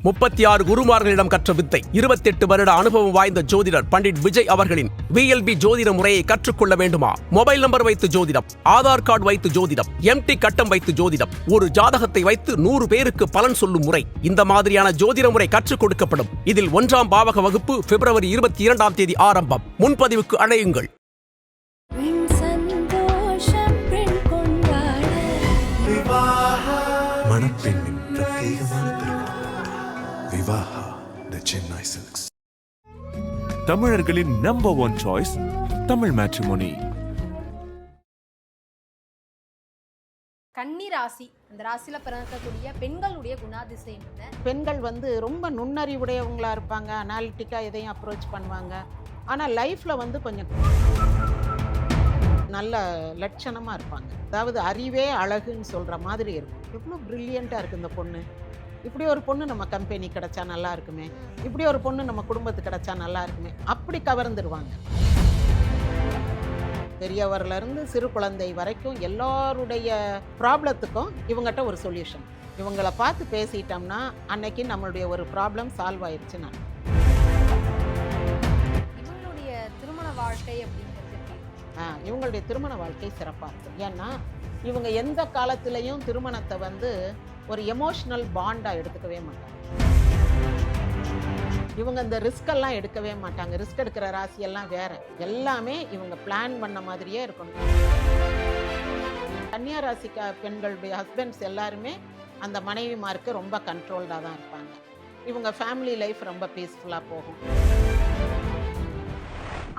36 குருமார்களிடம் கற்ற வித்தை. 28 வருட அனுபவம் வாய்ந்த ஜோதிடர் பண்டிட் விஜய் அவர்களின் VLB ஜோதிட முறையை கற்றுக்கொள்ள வேண்டுமா? மொபைல் நம்பர் வைத்து ஜோதிடம், ஆதார் கார்டு வைத்து ஜோதிடம், MT கட்டம் வைத்து ஜோதிடம், ஒரு ஜாதகத்தை வைத்து 100 பேருக்கு பலன் சொல்லும் முறை. இந்த மாதிரியான ஜோதிட முறை கற்றுக் கொடுக்கப்படும். இதில் 1ஆம் பாவக வகுப்பு பிப்ரவரி 22ஆம் தேதி ஆரம்பம். முன்பதிவுக்கு அழையுங்கள். மணப்பெண்ணின் பிரத்யேகமான திருமணம் விவாஹா தி சென்னை சில்க்ஸ். தமிழர்களின் நம்பர் 1 சாய்ஸ் தமிழ் மேட்ரிமோனி. கன்னி ராசி, அந்த ராசியில பிறக்கக்கூடிய பெண்களுடைய குணாதிசயம் என்ன? பெண்கள் ரொம்ப நுண்ணறிவுடையவங்களா இருப்பாங்க, அனாலிட்டிக்கா எதையும் அப்ரோச் பண்ணுவாங்க. ஆனால் லைஃப்ல கொஞ்சம் நல்ல லட்சணமா இருப்பாங்க. அதாவது அறிவே அழகுன்னு சொல்ற மாதிரி இருக்கும். எவ்வளோ பிரில்லியண்டா இருக்கு இந்த பொண்ணு, இப்படி ஒரு பொண்ணு நம்ம கம்பெனி கிடைச்சா நல்லா இருக்குமே, இப்படி ஒரு பொண்ணு நம்ம குடும்பத்துக்கு கிடைச்சா நல்லா இருக்குமே, அப்படி கவர்ந்துருவாங்க. பெரியவர்ல இருந்து சிறு குழந்தை வரைக்கும் எல்லாருடைய ப்ராப்ளத்துக்கும் இவங்ககிட்ட ஒரு சொல்யூஷன். இவங்களை பார்த்து பேசிட்டோம்னா அன்னைக்கு நம்மளுடைய ஒரு ப்ராப்ளம் சால்வ் ஆயிடுச்சுன்னா. இவங்களுடைய திருமண வாழ்க்கை அப்படிங்கிறது இவங்களுடைய திருமண வாழ்க்கை சிறப்பாக இருக்கும். ஏன்னா இவங்க எந்த காலத்திலையும் திருமணத்தை ஒரு எமோஷ்னல் பாண்டாக எடுத்துக்கவே மாட்டாங்க. இவங்க இந்த ரிஸ்கெல்லாம் எடுக்கவே மாட்டாங்க. ரிஸ்க் எடுக்கிற ராசியெல்லாம் வேற. எல்லாமே இவங்க பிளான் பண்ண மாதிரியே இருக்கணும். கன்னியா ராசி பெண்களுடைய ஹஸ்பண்ட்ஸ் எல்லாருமே அந்த மனைவிமாருக்கு ரொம்ப கண்ட்ரோல்டாக தான் இருப்பாங்க. இவங்க ஃபேமிலி லைஃப் ரொம்ப பீஸ்ஃபுல்லாக போகும்.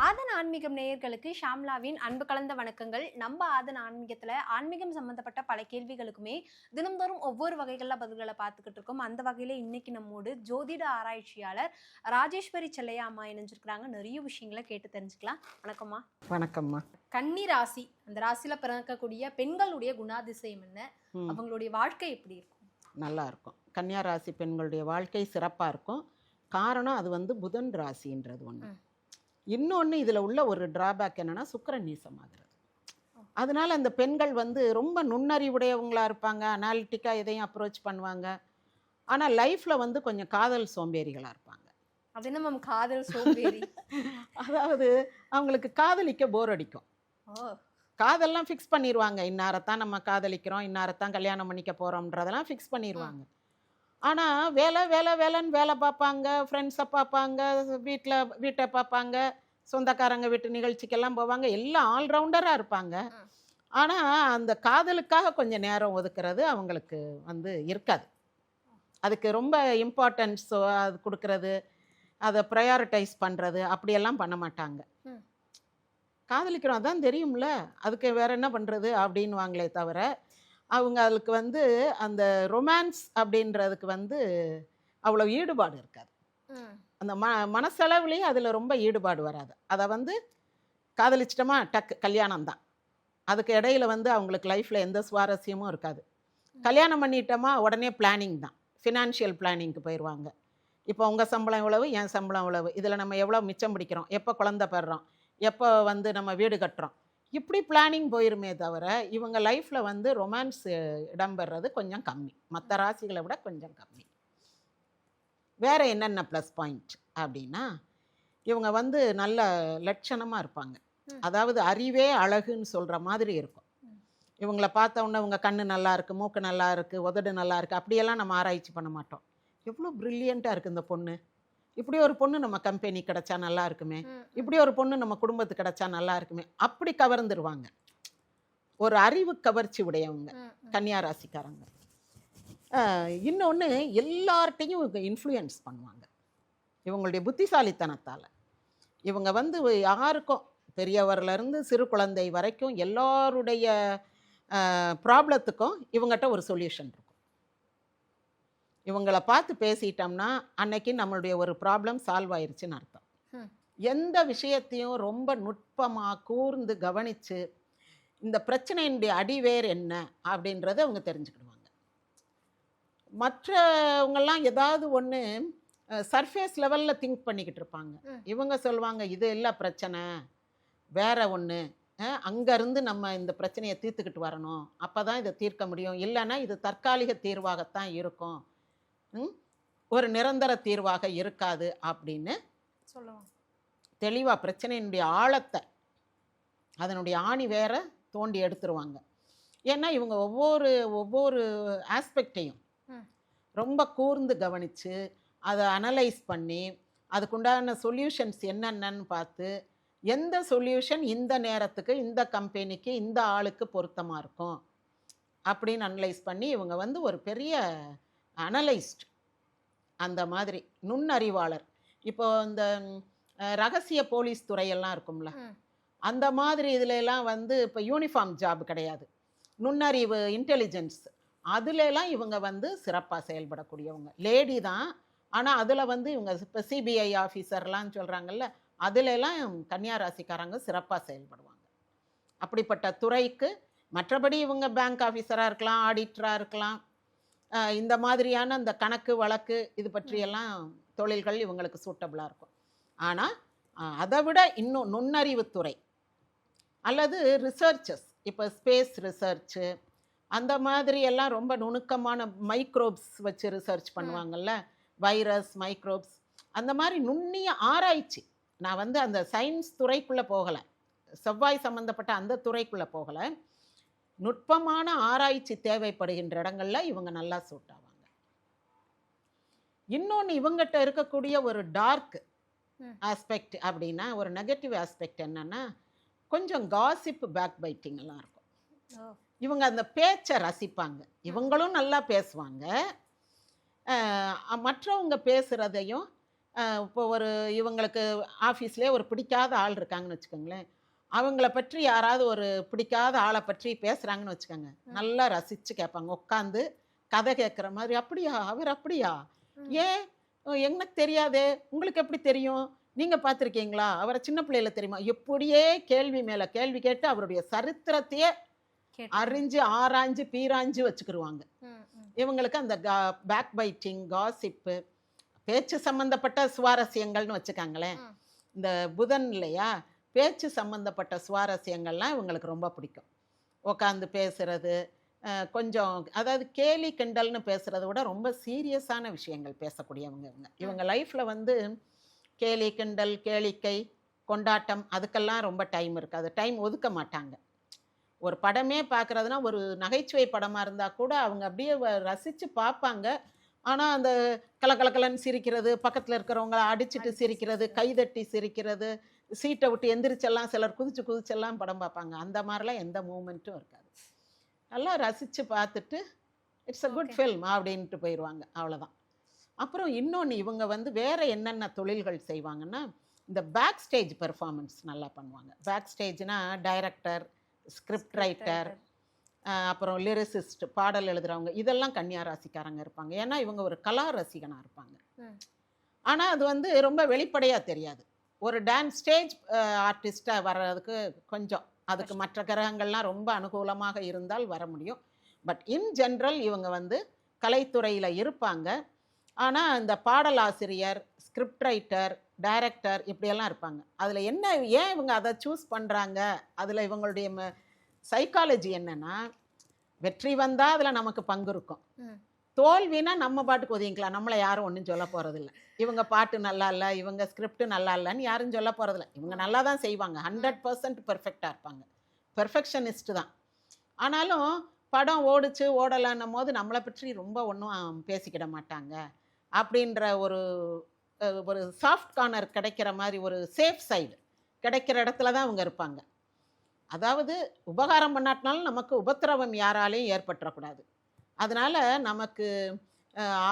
ஆதன் ஆன்மீகம் நேயர்களுக்கு ஷாம்லாவின் அன்பு கலந்த வணக்கங்கள். நம்ம ஆதன் ஆன்மீகத்துல ஆன்மீகம் சம்பந்தப்பட்ட பல கேள்விகளுக்குமே தினம்தோறும் ஒவ்வொரு வகைகளில் பதில்களை பார்த்துக்கிட்டு இருக்கோம். அந்த வகையில இன்னைக்கு நம்மோடு ஜோதிட ஆராய்ச்சியாளர் ராஜேஸ்வரி செல்லையா அம்மா இணைஞ்சிருக்கிறாங்க. நிறைய விஷயங்களை கேட்டு தெரிஞ்சுக்கலாம். வணக்கம்மா. வணக்கம்மா. கன்னி ராசி, அந்த ராசியில பிறக்கக்கூடிய பெண்களுடைய குணாதிசயம் என்ன? அவங்களுடைய வாழ்க்கை எப்படி இருக்கும்? நல்லா இருக்கும். கன்னியா ராசி பெண்களுடைய வாழ்க்கை சிறப்பாக இருக்கும். காரணம் அது புதன் ராசின்றது ஒன்று. இன்னொன்று இதில் உள்ள ஒரு டிராபேக் என்னென்னா சுக்கிரன் நீசமாகிறது. அதனால அந்த பெண்கள் ரொம்ப நுண்ணறிவுடையவங்களா இருப்பாங்க, அனாலிட்டிக்காக எதையும் அப்ரோச் பண்ணுவாங்க. ஆனால் லைஃப்பில் கொஞ்சம் காதல் சோம்பேறிகளாக இருப்பாங்க. அது என்ன மேம் காதல் சோம்பேறி? அதாவது அவங்களுக்கு காதலிக்க போர் அடிக்கும். காதெல்லாம் ஃபிக்ஸ் பண்ணிடுவாங்க. இன்னாரத்தான் நம்ம காதலிக்கிறோம், இன்னாரத்தான் கல்யாணம் பண்ணிக்க போகிறோம்ன்றதெல்லாம் ஃபிக்ஸ் பண்ணிடுவாங்க. ஆனால் வேலைன்னு வேலை பார்ப்பாங்க, ஃப்ரெண்ட்ஸை பார்ப்பாங்க, வீட்டை பார்ப்பாங்க, சொந்தக்காரங்க வீட்டு நிகழ்ச்சிக்கெல்லாம் போவாங்க, எல்லாம் ஆல்ரவுண்டராக இருப்பாங்க. ஆனால் அந்த காதலுக்காக கொஞ்சம் நேரம் ஒதுக்குறது அவங்களுக்கு இருக்காது. அதுக்கு ரொம்ப இம்பார்ட்டன்ஸ் அது கொடுக்கறது, அதை ப்ரையாரிட்டைஸ் பண்ணுறது அப்படியெல்லாம் பண்ண மாட்டாங்க. காதலிக்கிறோம் அதான் தெரியும்ல, அதுக்கு வேற என்ன பண்ணுறது அப்படின்னு வாங்களே தவிர அவங்க அதுக்கு அந்த ரொமான்ஸ் அப்படின்றதுக்கு அவ்வளோ ஈடுபாடு இருக்காது. அந்த மனசளவுலேயே அதில் ரொம்ப ஈடுபாடு வராது. அதை காதலிச்சிட்டோமா டக்கு கல்யாணம் தான். அதுக்கு இடையில அவங்களுக்கு லைஃப்பில் எந்த சுவாரஸ்யமும் இருக்காது. கல்யாணம் பண்ணிட்டோமா உடனே பிளானிங் தான், ஃபினான்ஷியல் பிளானிங்க்கு போயிடுவாங்க. இப்போ உங்கள் சம்பளம் எவ்வளவு, என் சம்பளம் எவ்வளவு, இதில் நம்ம எவ்வளோ மிச்சம் பிடிக்கிறோம், எப்போ குழந்தை பெறுறோம், எப்போ நம்ம வீடு கட்டுறோம், இப்படி பிளானிங் போயிருமே தவிர இவங்க லைஃப்பில் ரொமான்ஸ் இடம்பெறது கொஞ்சம் கம்மி, மற்ற ராசிகளை விட கொஞ்சம் கம்மி. வேறு என்னென்ன ப்ளஸ் பாயிண்ட் அப்படின்னா இவங்க நல்ல லட்சணமாக இருப்பாங்க. அதாவது அறிவே அழகுன்னு சொல்கிற மாதிரி இருக்கும். இவங்களை பார்த்த உடனே இவங்க கண்ணு நல்லா இருக்குது, மூக்கு நல்லா இருக்குது, உதடு நல்லா இருக்குது, அப்படியெல்லாம் நம்ம ஆராய்ச்சி பண்ண மாட்டோம். எவ்வளோ ப்ரில்லியண்ட்டாக இருக்குது இந்த பொண்ணு, இப்படி ஒரு பொண்ணு நம்ம கம்பெனி கிடைச்சா நல்லா இருக்குமே, இப்படி ஒரு பொண்ணு நம்ம குடும்பத்துக்கு கிடைச்சா நல்லா இருக்குமே, அப்படி கவர்ந்துருவாங்க. ஒரு அறிவு கவர்ச்சி உடையவங்க கன்னியா ராசிக்காரங்க. இன்னொன்று எல்லார்ட்டையும் இன்ஃப்ளூயன்ஸ் பண்ணுவாங்க இவங்களுடைய புத்திசாலித்தனத்தால். இவங்க யாருக்கும் பெரியவர்லேருந்து சிறு குழந்தை வரைக்கும் எல்லாருடைய ப்ராப்ளத்துக்கும் இவங்ககிட்ட ஒரு சொல்யூஷன் இருக்கும். இவங்களை பார்த்து பேசிட்டோம்னா அன்னைக்கு நம்மளுடைய ஒரு ப்ராப்ளம் சால்வ் ஆயிடுச்சுன்னு அர்த்தம். எந்த விஷயத்தையும் ரொம்ப நுட்பமாக கூர்ந்து கவனித்து இந்த பிரச்சனையினுடைய அடிவேர் என்ன அப்படின்றத அவங்க தெரிஞ்சுக்கிடுவாங்க. மற்றவங்கெல்லாம் ஏதாவது ஒன்று சர்ஃபேஸ் லெவலில் திங்க் பண்ணிக்கிட்டு இருப்பாங்க. இவங்க சொல்லுவாங்க இது இல்லை பிரச்சனை, வேற ஒன்று, அங்கேருந்து நம்ம இந்த பிரச்சனையை தீர்த்துக்கிட்டு வரணும், அப்போ தான் இதை தீர்க்க முடியும், இல்லைன்னா இது தற்காலிக தீர்வாகத்தான் இருக்கும். ஒரு நிரந்தர தீர்வாக இருக்காது அப்படின்னு சொல்லுவோம். தெளிவாக பிரச்சனையினுடைய ஆழத்தை, அதனுடைய ஆணி வேற தோண்டி எடுத்துருவாங்க. ஏன்னா இவங்க ஒவ்வொரு ஆஸ்பெக்டையும் ரொம்ப கூர்ந்து கவனித்து அதை அனலைஸ் பண்ணி அதுக்குண்டான சொல்யூஷன்ஸ் என்னென்னு பார்த்து எந்த சொல்யூஷன் இந்த நேரத்துக்கு, இந்த கம்பெனிக்கு, இந்த ஆளுக்கு பொருத்தமாக இருக்கும் அப்படின்னு அனலைஸ் பண்ணி இவங்க வந்து ஒரு பெரிய அனலைஸ்ட், அந்த மாதிரி நுண்ணறிவாளர். இப்போ இந்த ரகசிய போலீஸ் துறையெல்லாம் இருக்கும்ல, அந்த மாதிரி இதுலலாம் வந்து இப்போ யூனிஃபார்ம் ஜாப் கிடையாது, நுண்ணறிவு இன்டெலிஜென்ஸ், அதுலலாம் இவங்க வந்து சிறப்பாக செயல்படக்கூடியவங்க. லேடி தான், ஆனால் அதில் வந்து இவங்க இப்போ சிபிஐ ஆஃபீஸர்லாம் சொல்கிறாங்கல்ல, அதுலலாம் கன்னியா ராசிக்காரங்க சிறப்பாக செயல்படுவாங்க. அப்படிப்பட்ட துறைக்கு மற்றபடி இவங்க பேங்க் ஆஃபீஸராக இருக்கலாம், ஆடிட்டராக இருக்கலாம், இந்த மாதிரியான அந்த கணக்கு வழக்கு இது பற்றியெல்லாம் தொழில்கள் இவங்களுக்கு சூட்டபுளாக இருக்கும். ஆனால் அதை விட இன்னும் நுண்ணறிவுத்துறை அல்லது ரிசர்ச்சஸ், இப்போ ஸ்பேஸ் ரிசர்ச்சு அந்த மாதிரி எல்லாம் ரொம்ப நுணுக்கமான மைக்ரோப்ஸ் வச்சு ரிசர்ச் பண்ணுவாங்கல்ல, வைரஸ், மைக்ரோப்ஸ், அந்த மாதிரி நுண்ணிய ஆராய்ச்சி. நான் வந்து அந்த சயின்ஸ் துறைக்குள்ளே போகலை, செவ்வாய் சம்மந்தப்பட்ட அந்த துறைக்குள்ளே போகலை, நுட்பமான ஆராய்ச்சி தேவைப்படுகின்ற இடங்கள்ல இவங்க நல்லா சூட் ஆவாங்க. இன்னொன்று இவங்ககிட்ட இருக்கக்கூடிய ஒரு டார்க் ஆஸ்பெக்ட் அப்படின்னா, ஒரு நெகட்டிவ் ஆஸ்பெக்ட் என்னன்னா, கொஞ்சம் காசிப் பேக் பைட்டிங் எல்லாம் இருக்கும். இவங்க அந்த பேச்சை ரசிப்பாங்க, இவங்களும் நல்லா பேசுவாங்க, மற்றவங்க பேசுகிறதையும். இப்போ இவங்களுக்கு ஆஃபீஸ்லேயே ஒரு பிடிக்காத ஆள் இருக்காங்கன்னு வச்சுக்கோங்களேன், அவங்கள பற்றி யாராவது ஒரு பிடிக்காத ஆளை பற்றி பேசுகிறாங்கன்னு வச்சுக்கோங்க, நல்லா ரசித்து கேட்பாங்க, உட்காந்து கதை கேட்குற மாதிரி. அப்படியா, அவர் அப்படியா, ஏன் எனக்கு தெரியாதே, உங்களுக்கு எப்படி தெரியும், நீங்கள் பார்த்துருக்கீங்களா, அவரை சின்ன பிள்ளையில தெரியுமா, எப்படியே கேள்வி மேலே கேள்வி கேட்டு அவருடைய சரித்திரத்தையே அறிஞ்சு ஆராய்ஞ்சு பீராஞ்சு வச்சுக்கிடுவாங்க. இவங்களுக்கு அந்த பேக் பைட்டிங், காசிப்பு, பேச்சு சம்மந்தப்பட்ட சுவாரஸ்யங்கள்னு வச்சுக்காங்களேன். இந்த புதன் இல்லையா, பேச்சு சம்மந்தப்பட்ட சுவாரஸ்யங்கள்லாம் இவங்களுக்கு ரொம்ப பிடிக்கும். உட்காந்து பேசுறது, கொஞ்சம் அதாவது கேலி கிண்டல்னு பேசுகிறத விட ரொம்ப சீரியஸான விஷயங்கள் பேசக்கூடியவங்க இவங்க லைஃப்பில் வந்து கேலி கிண்டல், கேளிக்கை, கொண்டாட்டம், அதுக்கெல்லாம் ரொம்ப டைம் இருக்காது, டைம் ஒதுக்க மாட்டாங்க. ஒரு படமே பார்க்குறதுனா, ஒரு நகைச்சுவை படமாக இருந்தால் கூட அவங்க அப்படியே ரசித்து பார்ப்பாங்க. ஆனால் அந்த கலக்கலன்னு சிரிக்கிறது, பக்கத்தில் இருக்கிறவங்கள அடிச்சுட்டு சிரிக்கிறது, கைதட்டி சிரிக்கிறது, சீட்டை விட்டு எந்திரிச்செல்லாம் சிலர் குதிச்செல்லாம் படம் பார்ப்பாங்க. அந்த மாதிரிலாம் எந்த மூமெண்ட்டும் இருக்காது. நல்லா ரசித்து பார்த்துட்டு இட்ஸ் அ குட் ஃபில்ம் அப்படின்ட்டு போயிடுவாங்க, அவ்வளோதான். அப்புறம் இன்னொன்று இவங்க வந்து வேறு என்னென்ன தொழில்கள் செய்வாங்கன்னா, இந்த பேக் ஸ்டேஜ் பெர்ஃபார்மன்ஸ் நல்லா பண்ணுவாங்க. பேக் ஸ்டேஜ்னா டைரக்டர், ஸ்கிரிப்ட் ரைட்டர், அப்புறம் லிரிசிஸ்ட், பாடல் எழுதுகிறவங்க, இதெல்லாம் கன்னியா ராசிக்காரங்க இருப்பாங்க. ஏன்னா இவங்க ஒரு கலா ரசிகனாக இருப்பாங்க. ஆனால் அது வந்து ரொம்ப வெளிப்படையாக தெரியாது. ஒரு டான்ஸ் ஸ்டேஜ் ஆர்டிஸ்ட்டாக வர்றதுக்கு கொஞ்சம் அதுக்கு மற்ற கிரகங்கள்லாம் ரொம்ப அனுகூலமாக இருந்தால் வர முடியும். பட் இன் ஜென்ரல் இவங்க வந்து கலைத்துறையில் இருப்பாங்க. ஆனால் இந்த பாடலாசிரியர், ஸ்கிரிப்ட் ரைட்டர், டைரக்டர் இப்படியெல்லாம் இருப்பாங்க. அதில் ஏன் இவங்க அதை சூஸ் பண்ணுறாங்க, அதில் இவங்களுடைய சைக்காலஜி என்னென்னா, வெற்றி வந்தால் அதில் நமக்கு பங்கு இருக்கும், தோல்வினா நம்ம பாட்டுக்கு ஒதுங்கிக்கலாம், நம்மளை யாரும் ஒன்றும் சொல்ல போகிறதில்ல. இவங்க பாட்டு நல்லா இல்லை, இவங்க ஸ்கிரிப்ட் நல்லா இல்லைன்னு யாரும் சொல்ல போகிறதில்ல. இவங்க நல்லா தான் செய்வாங்க, 100% பெர்ஃபெக்டாக இருப்பாங்க, பெர்ஃபெக்ஷனிஸ்ட் தான். ஆனாலும் படம் ஓடிச்சு ஓடலான்னும் போது நம்மளை பற்றி ரொம்ப ஒன்றும் பேசிக்கிட மாட்டாங்க அப்படின்ற ஒரு சாஃப்ட் கார்னர் கிடைக்கிற மாதிரி, ஒரு சேஃப் சைடு கிடைக்கிற இடத்துல தான் அவங்க இருப்பாங்க. அதாவது உபகாரம் பண்ணாட்டினாலும் நமக்கு உபத்திரவம் யாராலையும் ஏற்பட்டுறக்கூடாது. அதனால் நமக்கு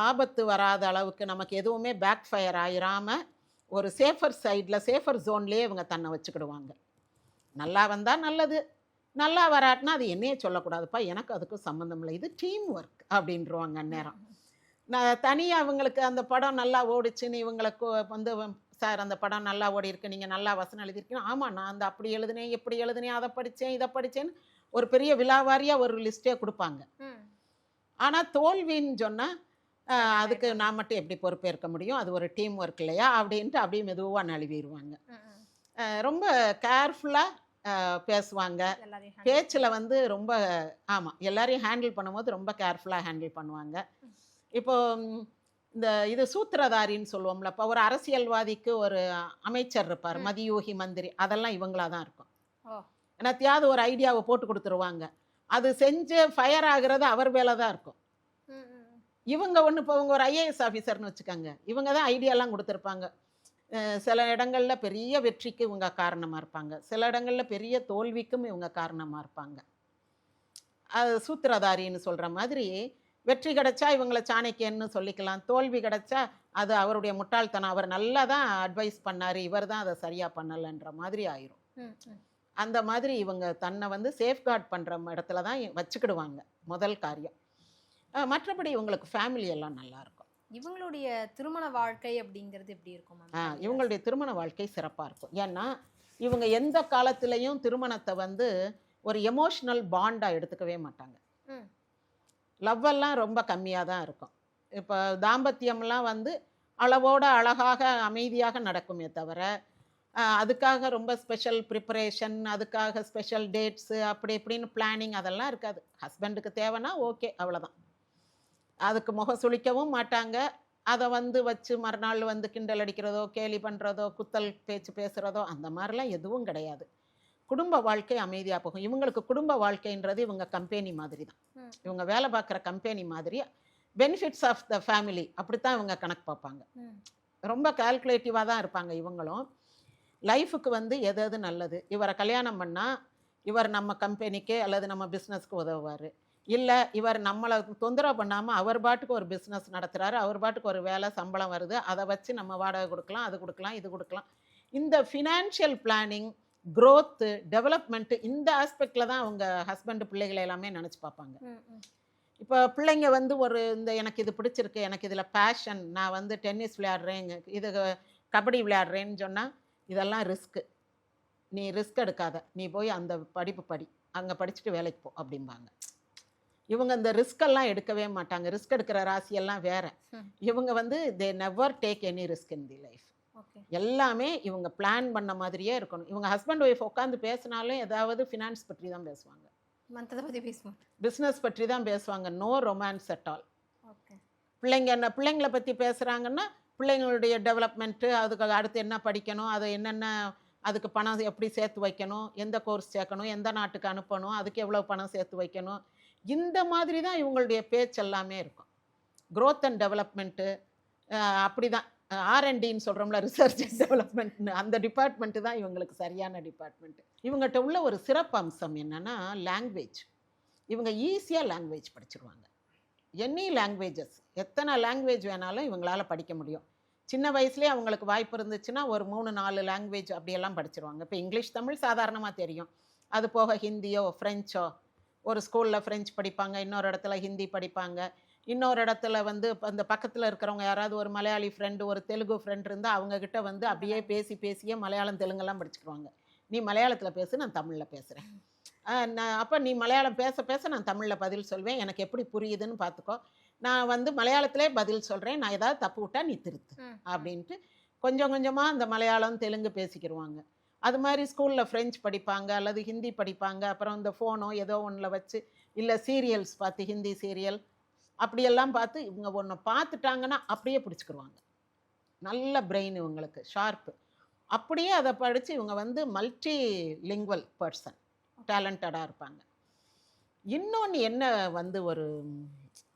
ஆபத்து வராத அளவுக்கு, நமக்கு எதுவுமே பேக் ஃபயர் ஆயிராமல் ஒரு சேஃபர் சைடில், சேஃபர் ஜோன்லேயே இவங்க தன்னை வச்சுக்கிடுவாங்க. நல்லா வந்தால் நல்லது, நல்லா வராட்டினா அது என்னையே சொல்லக்கூடாதுப்பா, எனக்கு அதுக்கும் சம்மந்தம் இல்லை, இது டீம் ஒர்க் அப்படின்றவாங்க அந்நேரம். நான் தனியாக அவங்களுக்கு அந்த படம் நல்லா ஓடிச்சுன்னு இவங்களுக்கு வந்து, சார் அந்த படம் நல்லா ஓடி இருக்கு, நீங்கள் நல்லா வசனம் எழுதியிருக்கீங்க, ஆமாம் நான் அந்த அப்படி எழுதுனேன், எப்படி எழுதுனேன், அதை படித்தேன், இதை படித்தேன்னு ஒரு பெரிய விலாவாரியாக ஒரு லிஸ்ட்டே கொடுப்பாங்க. ஆனால் தோல்வின்னு சொன்னால் அதுக்கு நான் மட்டும் எப்படி பொறுப்பேற்க முடியும், அது ஒரு டீம் ஒர்க் இல்லையா அப்படின்ட்டு அப்படியே மெதுவாக நழுவிடுவாங்க. ரொம்ப கேர்ஃபுல்லாக பேசுவாங்க, பேச்சில் வந்து ரொம்ப, ஆமாம் எல்லாரையும் ஹேண்டில் பண்ணும்போது ரொம்ப கேர்ஃபுல்லாக ஹேண்டில் பண்ணுவாங்க. இப்போ இந்த இது சூத்திரதாரின்னு சொல்லுவோம்ல, இப்போ ஒரு அரசியல்வாதிக்கு ஒரு அமைச்சர் இருப்பார், மதியூகி மந்திரி, அதெல்லாம் இவங்களா தான் இருக்கும். என்னத்தையாவது ஒரு ஐடியாவை போட்டு கொடுத்துருவாங்க, அது செஞ்சு ஃபயர் ஆகுறது அவர் வேலை தான் இருக்கும். இவங்க ஒன்று இப்போ இவங்க ஒரு ஐஏஎஸ் ஆஃபீஸர்னு வச்சுக்கோங்க, இவங்க தான் ஐடியாலாம் கொடுத்துருப்பாங்க. சில இடங்களில் பெரிய வெற்றிக்கு இவங்க காரணமாக இருப்பாங்க, சில இடங்களில் பெரிய தோல்விக்கும் இவங்க காரணமாக இருப்பாங்க. அது சூத்திரதாரின்னு சொல்கிற மாதிரி வெற்றி கிடைச்சா இவங்களை சாணக்கியன்னு சொல்லிக்கலாம், தோல்வி கிடைச்சா அது அவருடைய முட்டாள்தனம், அவர் நல்லா தான் அட்வைஸ் பண்ணார், இவர் தான் அதை சரியாக பண்ணலைன்ற மாதிரி ஆயிரும். அந்த மாதிரி இவங்க தன்னை வந்து சேஃப்கார்ட் பண்ணுற இடத்துல தான் வச்சுக்கிடுவாங்க முதல் காரியம். மற்றபடி இவங்களுக்கு ஃபேமிலி எல்லாம் நல்லா இருக்கும். இவங்களுடைய திருமண வாழ்க்கை அப்படிங்கிறது எப்படி இருக்கும் மேம்? இவங்களுடைய திருமண வாழ்க்கை சிறப்பாக இருக்கும். ஏன்னா இவங்க எந்த காலத்திலையும் திருமணத்தை வந்து ஒரு எமோஷ்னல் பாண்டாக எடுத்துக்கவே மாட்டாங்க. லவ்வெல்லாம் ரொம்ப கம்மியாக தான் இருக்கும். இப்போ தாம்பத்தியம்லாம் வந்து அளவோட அழகாக அமைதியாக நடக்குமே தவிர அதுக்காக ரொம்ப ஸ்பெஷல் ப்ரிப்பரேஷன், அதுக்காக ஸ்பெஷல் டேட்ஸு அப்படி இப்படின்னு பிளானிங் அதெல்லாம் இருக்காது. ஹஸ்பண்டுக்கு தேவைன்னா ஓகே, அவ்வளோதான். அதுக்கு முகம் சுளிக்கவும் மாட்டாங்க. அதை வந்து வச்சு மறுநாள் வந்து கிண்டல் அடிக்கிறதோ கேலி பண்ணுறதோ குத்தல் பேச்சு பேசுகிறதோ அந்த மாதிரிலாம் எதுவும் கிடையாது. குடும்ப வாழ்க்கை அமைதியாக போகும். இவங்களுக்கு குடும்ப வாழ்க்கைன்றது இவங்க கம்பெனி மாதிரி தான், இவங்க வேலை பார்க்குற கம்பெனி மாதிரி. பெனிஃபிட்ஸ் ஆஃப் த ஃபேமிலி அப்படித்தான் இவங்க கணக்கு பார்ப்பாங்க. ரொம்ப கால்குலேட்டிவாக தான் இருப்பாங்க இவங்களும். லைஃபுக்கு வந்து எது எது நல்லது, இவரை கல்யாணம் பண்ணால் இவர் நம்ம கம்பெனிக்கு அல்லது நம்ம பிஸ்னஸ்க்கு உதவுவார், இல்லை இவர் நம்மளை தொந்தரவு பண்ணாமல் அவர் பாட்டுக்கு ஒரு பிஸ்னஸ் நடத்துகிறாரு, அவர் பாட்டுக்கு ஒரு வேலை சம்பளம் வருது, அதை வச்சு நம்ம வாடகை கொடுக்கலாம், அது கொடுக்கலாம், இது கொடுக்கலாம். இந்த ஃபினான்ஷியல் பிளானிங், க்ரோத்து, டெவலப்மெண்ட்டு, இந்த ஆஸ்பெக்டில் தான் அவங்க ஹஸ்பண்டு பிள்ளைகளை எல்லாமே நினச்சி பார்ப்பாங்க. இப்போ பிள்ளைங்க வந்து ஒரு இந்த எனக்கு இது பிடிச்சிருக்கு, எனக்கு இதில் பேஷன், நான் வந்து டென்னிஸ் விளையாடுறேன், இது கபடி விளையாடுறேன்னு சொன்னால் இதெல்லாம் ரிஸ்க்கு, நீ ரிஸ்க் எடுக்காத, நீ போய் அந்த படிப்பு படி, அங்கே படிச்சுட்டு வேலைக்கு போ அப்படிம்பாங்க. இவங்க இந்த ரிஸ்கெல்லாம் எடுக்கவே மாட்டாங்க. ரிஸ்க் எடுக்கிற ராசியெல்லாம் வேற. இவங்க வந்து they never take any risk in the life. எல்லாமே இவங்க பிளான் பண்ண மாதிரியே இருக்கணும். இவங்க ஹஸ்பண்ட் ஒய்ஃப் உட்காந்து பேசினாலும் ஏதாவது ஃபினான்ஸ் பற்றி தான் பேசுவாங்க, பிஸ்னஸ் பற்றி தான் பேசுவாங்க. No romance at all. பிள்ளைங்களை பற்றி பேசுகிறாங்கன்னா பிள்ளைங்களுடைய டெவலப்மெண்ட்டு, அதுக்கு அடுத்து என்ன படிக்கணும், அது என்னென்ன, அதுக்கு பணம் எப்படி சேர்த்து வைக்கணும், எந்த கோர்ஸ் சேர்க்கணும், எந்த நாட்டுக்கு அனுப்பணும், அதுக்கு எவ்வளோ பணம் சேர்த்து வைக்கணும், இந்த மாதிரி தான் இவங்களுடைய பேச்சு எல்லாமே இருக்கும். க்ரோத் அண்ட் டெவலப்மெண்ட்டு அப்படி தான். R&Dன்னு சொல்கிறோம்ல, ரிசர்ச் அண்ட் டெவலப்மெண்ட்னு, அந்த டிபார்ட்மெண்ட்டு தான் இவங்களுக்கு சரியான டிபார்ட்மெண்ட்டு. இவங்ககிட்ட உள்ள ஒரு சிறப்பு அம்சம் என்னென்னா லாங்குவேஜ். இவங்க ஈஸியாக லாங்குவேஜ் படிச்சிருவாங்க. எனி லாங்குவேஜஸ், எத்தனை லாங்குவேஜ் வேணாலும் இவங்களால் படிக்க முடியும். சின்ன வயசுலேயே அவங்களுக்கு வாய்ப்பு இருந்துச்சுன்னா ஒரு 3-4 லாங்குவேஜ் அப்படியெல்லாம் படிச்சிருவாங்க. இப்போ இங்கிலீஷ் தமிழ் சாதாரணமாக தெரியும், அது போக ஹிந்தியோ ஃப்ரெஞ்சோ, ஒரு ஸ்கூலில் ஃப்ரெஞ்ச் படிப்பாங்க, இன்னொரு இடத்துல ஹிந்தி படிப்பாங்க, இன்னொரு இடத்துல வந்து அந்த பக்கத்தில் இருக்கிறவங்க யாராவது ஒரு மலையாளி ஃப்ரெண்டு, ஒரு தெலுங்கு ஃப்ரெண்ட் இருந்தால் அவங்கக்கிட்ட வந்து அப்படியே பேசியே மலையாளம் தெலுங்கெல்லாம் படிச்சுக்குவாங்க. நீ மலையாளத்தில் பேசு, நான் தமிழில் பேசுகிறேன், அப்போ நீ மலையாளம் பேச நான் தமிழில் பதில் சொல்வேன், எனக்கு எப்படி புரியுதுன்னு பார்த்துக்கோ, நான் வந்து மலையாளத்திலே பதில் சொல்கிறேன், நான் ஏதாவது தப்பு விட்டா நீ திருத்து அப்படின்ட்டு கொஞ்சம் கொஞ்சமாக அந்த மலையாளம் தெலுங்கு பேசிக்கிடுவாங்க. அது மாதிரி ஸ்கூலில் ஃப்ரெஞ்ச் படிப்பாங்க அல்லது ஹிந்தி படிப்பாங்க. அப்புறம் இந்த ஃபோனோ ஏதோ ஒன்றில் வச்சு, இல்லை சீரியல்ஸ் பார்த்து, ஹிந்தி சீரியல் அப்படியெல்லாம் பார்த்து இவங்க ஒன்று பார்த்துட்டாங்கன்னா அப்படியே பிடிச்சிக்கிடுவாங்க. நல்ல பிரெயின் இவங்களுக்கு, ஷார்ப்பு. அப்படியே அதை படித்து இவங்க வந்து மல்டி லிங்குவல் பர்சன், டேலண்டடாக இருப்பாங்க. இன்னொன்று என்ன வந்து ஒரு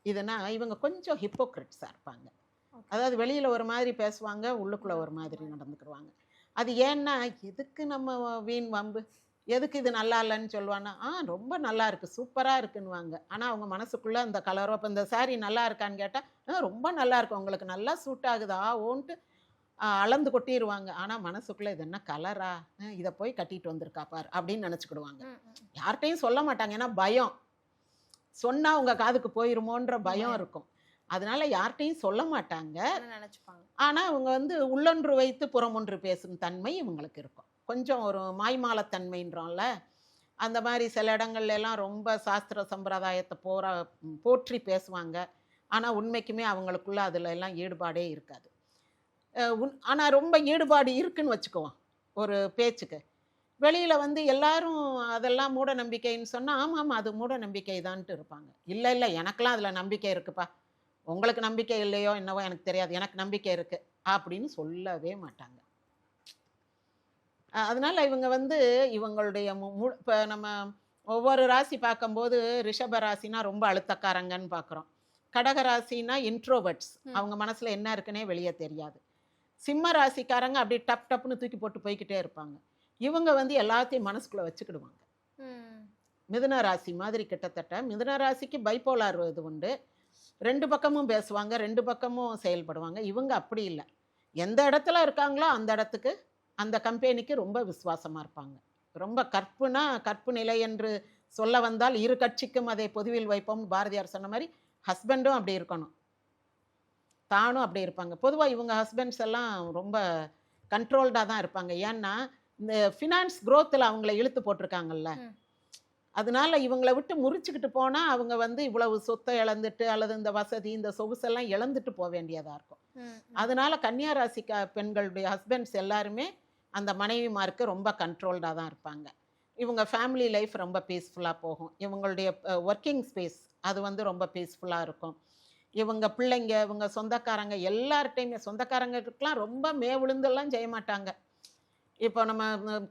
இதுனா, இவங்க கொஞ்சம் ஹிப்போக்ரிட்ஸாக இருப்பாங்க. அதாவது வெளியில் ஒரு மாதிரி பேசுவாங்க, உள்ளுக்குள்ளே ஒரு மாதிரி நடந்துக்கிடுவாங்க. அது ஏன்னா, எதுக்கு நம்ம வீண் வம்பு, எதுக்கு இது நல்லா இல்லைன்னு சொல்லுவான்னா, ரொம்ப நல்லா இருக்குது, சூப்பராக இருக்குன்னுவாங்க. ஆனால் அவங்க மனசுக்குள்ளே அந்த கலரோ, இப்போ இந்த சாரீ நல்லா இருக்கான்னு கேட்டால் ரொம்ப நல்லா இருக்கும், உங்களுக்கு நல்லா சூட் ஆகுதா ஓன்ட்டு அளந்து கொட்டிடுவாங்க. ஆனால் மனசுக்குள்ளே இது என்ன கலரா, இதை போய் கட்டிட்டு வந்திருக்கா பார் அப்படின்னு நினச்சிக்கிடுவாங்க. யார்கிட்டையும் சொல்ல மாட்டாங்க, ஏன்னா பயம், சொன்னால் அவங்க காதுக்கு போயிருமோன்ற பயம் இருக்கும். அதனால யார்கிட்டையும் சொல்ல மாட்டாங்க, ஆனால் அவங்க வந்து உள்ளொன்று வைத்து புறமொன்று பேசும் தன்மை இவங்களுக்கு இருக்கும். கொஞ்சம் ஒரு மாய்மாலத்தன்மைன்றோம்ல, அந்த மாதிரி சில இடங்கள்ல எல்லாம் ரொம்ப சாஸ்திர சம்பிரதாயத்தை போற்றி பேசுவாங்க. ஆனால் உண்மைக்குமே அவங்களுக்குள்ள அதில் எல்லாம் ஈடுபாடே இருக்காது. ஆனால் ரொம்ப ஈடுபாடு இருக்குன்னு வச்சுக்குவோம் ஒரு பேச்சுக்கு. வெளியில் வந்து எல்லாரும் அதெல்லாம் மூட நம்பிக்கைன்னு சொன்னால், ஆமாம் அது மூட நம்பிக்கை தான்ட்டு இருப்பாங்க. இல்லை எனக்கெல்லாம் அதில் நம்பிக்கை இருக்குப்பா, உங்களுக்கு நம்பிக்கை இல்லையோ என்னவோ எனக்கு தெரியாது, எனக்கு நம்பிக்கை இருக்குது அப்படின்னு சொல்லவே மாட்டாங்க. அதனால் இவங்க வந்து இவங்களுடைய இப்போ நம்ம ஒவ்வொரு ராசி பார்க்கும்போது ரிஷப ராசினா ரொம்ப அழுத்தக்காரங்கன்னு பார்க்குறோம். கடக ராசினா இன்ட்ரோவர்ட்ஸ், அவங்க மனசில் என்ன இருக்குன்னே வெளியே தெரியாது. சிம்ம ராசிக்காரங்க அப்படியே டப் டப்னு தூக்கி போட்டு போய்கிட்டே இருப்பாங்க. இவங்க வந்து எல்லாத்தையும் மனசுக்குள்ளே வச்சுக்கிடுவாங்க. மிதுன ராசி மாதிரி கிட்டத்தட்ட. மிதுன ராசிக்கு பைப்போலார் இது உண்டு, 2 பக்கமும் பேசுவாங்க, 2 பக்கமும் செயல்படுவாங்க. இவங்க அப்படி இல்லை, எந்த இடத்துல இருக்காங்களோ அந்த இடத்துக்கு அந்த கம்பெனிக்கு ரொம்ப விசுவாசமாக இருப்பாங்க. ரொம்ப கற்புனா கற்பு நிலை என்று சொல்ல வந்தால் இரு கட்சிக்கும் அதை பொதுவில் வைப்போம் பாரதியார் சொன்ன மாதிரி ஹஸ்பண்டும் அப்படி இருக்கணும், தானும் அப்படி இருப்பாங்க. பொதுவாக இவங்க ஹஸ்பண்ட்ஸ் எல்லாம் ரொம்ப கண்ட்ரோல்டாக தான் இருப்பாங்க. ஏன்னா இந்த ஃபினான்ஸ் க்ரோத்தில் அவங்கள இழுத்து போட்டிருக்காங்கல்ல, அதனால இவங்களை விட்டு முறிச்சுக்கிட்டு போனால் அவங்க வந்து இவ்வளவு சொத்தை இழந்துட்டு அல்லது இந்த வசதி இந்த சொகுசெல்லாம் இழந்துட்டு போக வேண்டியதாக இருக்கும். அதனால கன்னியா ராசி பெண்களுடைய ஹஸ்பண்ட்ஸ் எல்லாருமே அந்த மனைவிமாருக்கு ரொம்ப கண்ட்ரோல்டாக தான் இருப்பாங்க. இவங்க ஃபேமிலி லைஃப் ரொம்ப பீஸ்ஃபுல்லாக போகும். இவங்களுடைய ஒர்க்கிங் ஸ்பேஸ் அது வந்து ரொம்ப பீஸ்ஃபுல்லாக இருக்கும். இவங்க பிள்ளைங்க, இவங்க சொந்தக்காரங்க எல்லார்ட்டையுமே, சொந்தக்காரங்களுக்கெல்லாம் ரொம்ப விழுந்தெல்லாம் செய்ய மாட்டாங்க. இப்போ நம்ம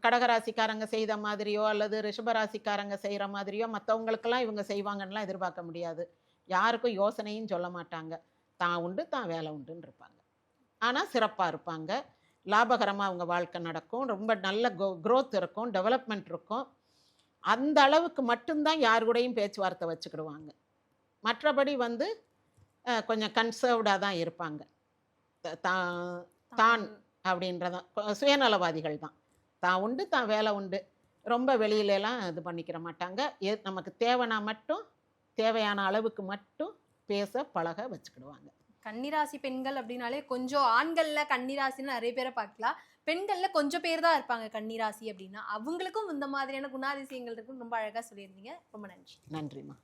கடகராசிக்காரங்க செய்த மாதிரியோ அல்லது ரிஷபராசிக்காரங்க செய்கிற மாதிரியோ மற்றவங்களுக்கெல்லாம் இவங்க செய்வாங்கன்னெலாம் எதிர்பார்க்க முடியாது. யாருக்கும் யோசனையும் சொல்ல மாட்டாங்க, தான் உண்டு தான் வேலை உண்டுன்னு இருப்பாங்க. ஆனால் சிறப்பாக இருப்பாங்க, லாபகரமாக அவங்க வாழ்க்கை நடக்கும், ரொம்ப நல்ல க்ரோத் இருக்கும், டெவலப்மெண்ட் இருக்கும். அந்த அளவுக்கு மட்டும்தான் யார் கூடயும் பேச்சுவார்த்தை வச்சுக்கிடுவாங்க. மற்றபடி வந்து கொஞ்சம் கன்சர்வ்டாக தான் இருப்பாங்க. தான் அப்படின்றதான் சுயநலவாதிகள் தான், தான் உண்டு தான் வேலை உண்டு, ரொம்ப வெளியிலலாம் இது பண்ணிக்கிற மாட்டாங்க. நமக்கு தேவைன்னா மட்டும் தேவையான அளவுக்கு மட்டும் பேச பழக வச்சுக்கிடுவாங்க. கன்னிராசி பெண்கள் அப்படின்னாலே கொஞ்சம் ஆண்கள்ல கன்னிராசின்னு நிறைய பேரை பார்க்கலாம், பெண்கள்ல கொஞ்சம் பேர் தான் இருப்பாங்க கன்னிராசி அப்படின்னா. அவங்களுக்கும் இந்த மாதிரியான குணாதிசயங்கள் இருக்குன்னு ரொம்ப அழகா சொல்லியிருந்தீங்க. ரொம்ப நன்றி. நன்றிம்மா.